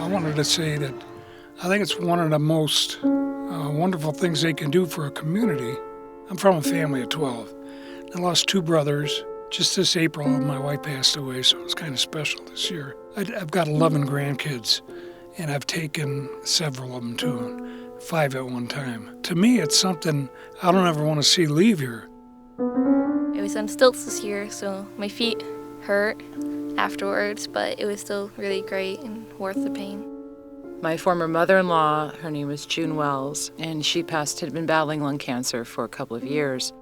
I wanted to say that I think it's one of the most wonderful things they can do for a community. I'm from a family of 12. I lost 2 brothers. Just this April, my wife passed away, so it was kind of special this year. I've got 11 grandkids, and I've taken several of them too, 5 at one time. To me, it's something I don't ever want to see leave here. I was on stilts this year, so my feet hurt afterwards, but it was still really great and worth the pain. My former mother-in-law, her name was June Wells, and she had been battling lung cancer for a couple of years.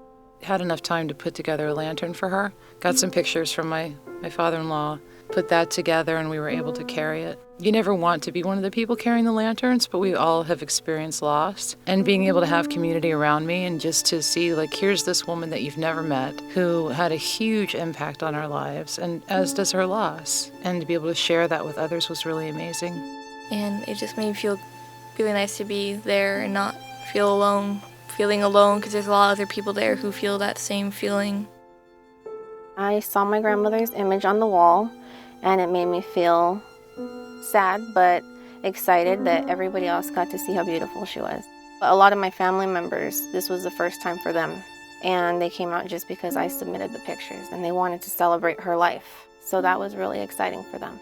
Had enough time to put together a lantern for her. Got some pictures from my father-in-law, put that together, and we were able to carry it. You never want to be one of the people carrying the lanterns, but we all have experienced loss. And being able to have community around me and just to see, like, here's this woman that you've never met who had a huge impact on our lives, and as does her loss. And to be able to share that with others was really amazing. And it just made me feel really nice to be there and not feel alone, feeling alone, because there's a lot of other people there who feel that same feeling. I saw my grandmother's image on the wall, and it made me feel sad but excited that everybody else got to see how beautiful she was. But a lot of my family members, this was the first time for them, and they came out just because I submitted the pictures, and they wanted to celebrate her life. So that was really exciting for them.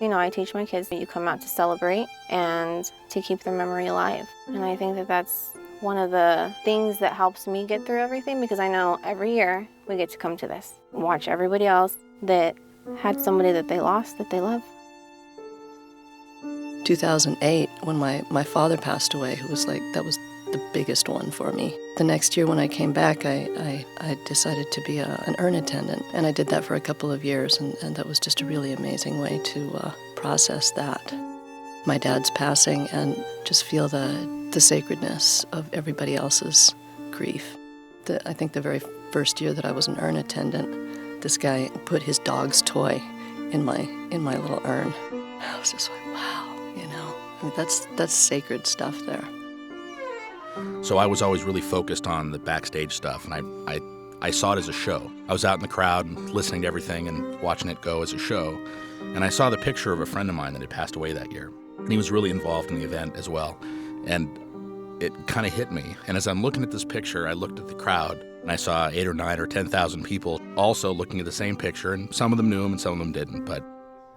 You know, I teach my kids that you come out to celebrate and to keep their memory alive. And I think that that's one of the things that helps me get through everything, because I know every year we get to come to this, watch everybody else that had somebody that they lost that they love. 2008, when my father passed away, that was the biggest one for me. The next year when I came back, I decided to be an urn attendant, and I did that for a couple of years, and that was just a really amazing way to process that. My dad's passing, and just feel the sacredness of everybody else's grief. I think the very first year that I was an urn attendant, this guy put his dog's toy in my little urn. I was just like, wow, I mean, that's sacred stuff there. So I was always really focused on the backstage stuff, and I saw it as a show. I was out in the crowd and listening to everything and watching it go as a show, and I saw the picture of a friend of mine that had passed away that year. And he was really involved in the event as well, and it kind of hit me. And as I'm looking at this picture, I looked at the crowd, and I saw 8 or 9 or 10,000 people also looking at the same picture, and some of them knew him and some of them didn't. But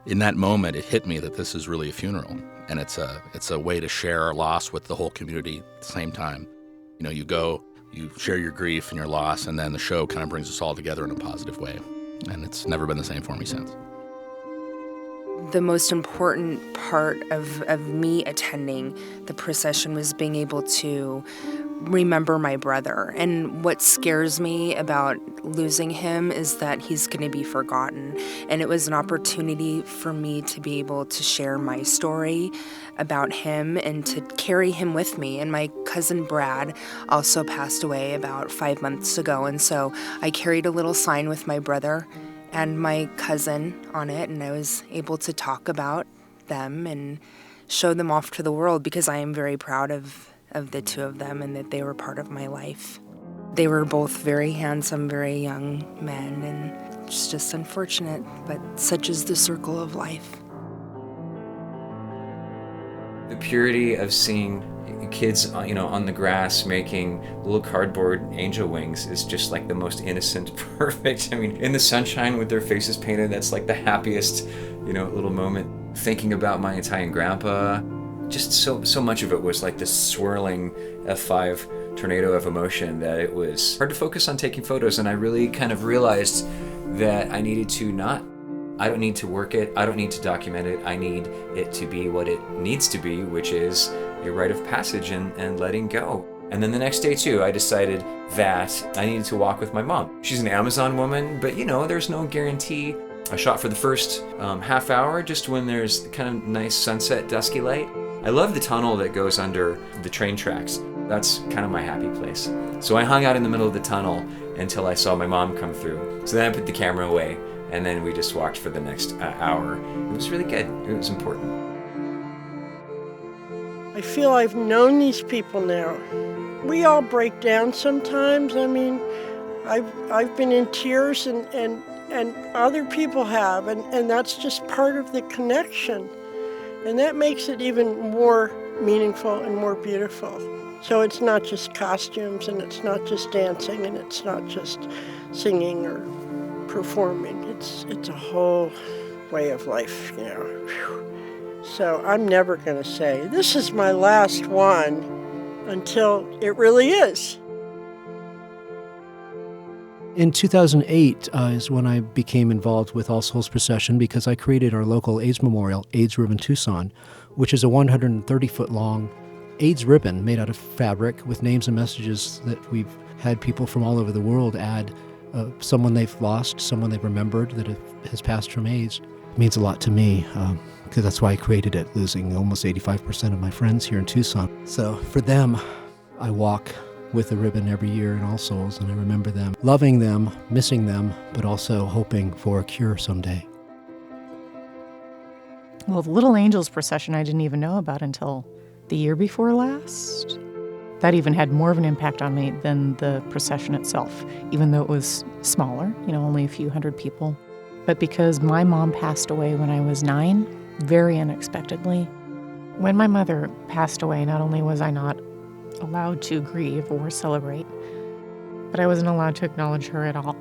in that moment, it hit me that this is really a funeral, and it's a way to share our loss with the whole community at the same time. You know, you go, you share your grief and your loss, and then the show kind of brings us all together in a positive way. And it's never been the same for me since. The most important part of me attending the procession was being able to remember my brother. And what scares me about losing him is that he's going to be forgotten. And it was an opportunity for me to be able to share my story about him and to carry him with me. And my cousin Brad also passed away about 5 months ago. And so I carried a little sign with my brother and my cousin on it, and I was able to talk about them and show them off to the world, because I am very proud of the 2 of them and that they were part of my life. They were both very handsome, very young men, and it's just unfortunate, but such is the circle of life. The purity of seeing kids, on the grass making little cardboard angel wings is just like the most innocent, perfect. I mean, in the sunshine with their faces painted, that's like the happiest, little moment. Thinking about my Italian grandpa, just so much of it was like this swirling F5 tornado of emotion that it was hard to focus on taking photos. And I really kind of realized that I needed to I don't need to work it, I don't need to document it, I need it to be what it needs to be, which is a rite of passage and letting go. And then the next day too, I decided that I needed to walk with my mom. She's an Amazon woman, but there's no guarantee. I shot for the first half hour, just when there's kind of nice sunset, dusky light. I love the tunnel that goes under the train tracks. That's kind of my happy place. So I hung out in the middle of the tunnel until I saw my mom come through. So then I put the camera away, and then we just walked for the next hour. It was really good. It was important. I feel I've known these people now. We all break down sometimes. I mean, I've been in tears and other people have, and that's just part of the connection. And that makes it even more meaningful and more beautiful. So it's not just costumes, and it's not just dancing, and it's not just singing or performing. It's a whole way of life, you know. Whew. So I'm never going to say, this is my last one, until it really is. In 2008 is when I became involved with All Souls Procession because I created our local AIDS memorial, AIDS Ribbon Tucson, which is a 130-foot long AIDS ribbon made out of fabric with names and messages that we've had people from all over the world add. Someone they've lost, someone they've remembered that has passed from AIDS. It means a lot to me because that's why I created it, losing almost 85% of my friends here in Tucson. So for them, I walk with a ribbon every year in All Souls, and I remember them, loving them, missing them, but also hoping for a cure someday. Well, the Little Angels procession I didn't even know about until the year before last. That even had more of an impact on me than the procession itself, even though it was smaller, only a few hundred people. But because my mom passed away when I was 9, very unexpectedly. When my mother passed away, not only was I not allowed to grieve or celebrate, but I wasn't allowed to acknowledge her at all.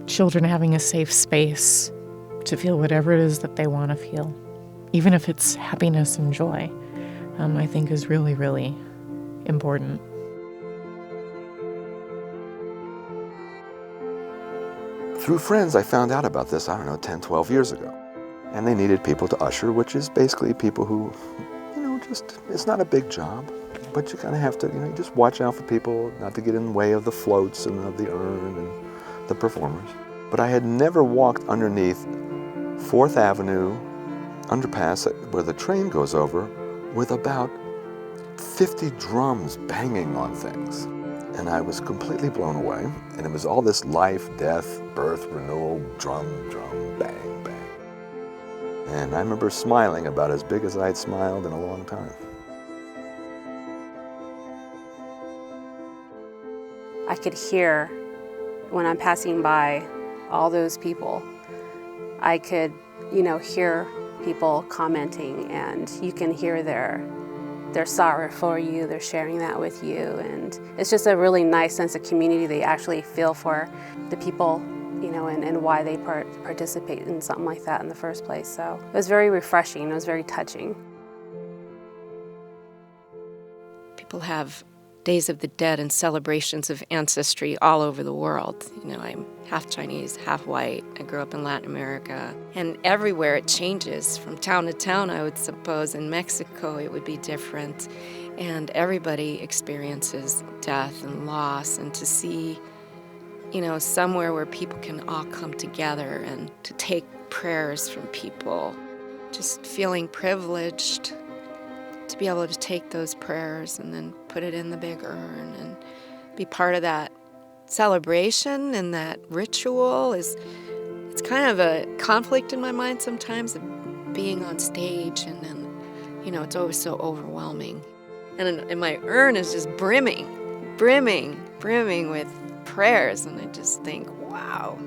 Children having a safe space to feel whatever it is that they want to feel, even if it's happiness and joy, I think is really, really important. Through friends, I found out about this, 10, 12 years ago. And they needed people to usher, which is basically people who, it's not a big job, but you kind of have to, you just watch out for people, not to get in the way of the floats and of the urn and the performers. But I had never walked underneath 4th Avenue underpass where the train goes over with about 50 drums banging on things. And I was completely blown away. And it was all this life, death, birth, renewal, drum, bang, bang. And I remember smiling about as big as I'd smiled in a long time. I could hear when I'm passing by all those people. I could, hear people commenting, and you can hear their sorrow for you. They're sharing that with you, and it's just a really nice sense of community. They actually feel for the people, and why they participate in something like that in the first place. So it was very refreshing. It was very touching. People have Days of the Dead and celebrations of ancestry all over the world. I'm half Chinese, half white. I grew up in Latin America. And everywhere it changes from town to town, I would suppose. In Mexico, it would be different. And everybody experiences death and loss. And to see, somewhere where people can all come together and to take prayers from people, just feeling privileged to be able to take those prayers and then put it in the big urn and be part of that celebration and that ritual it's kind of a conflict in my mind sometimes of being on stage and then, it's always so overwhelming. And my urn is just brimming with prayers, and I just think, wow.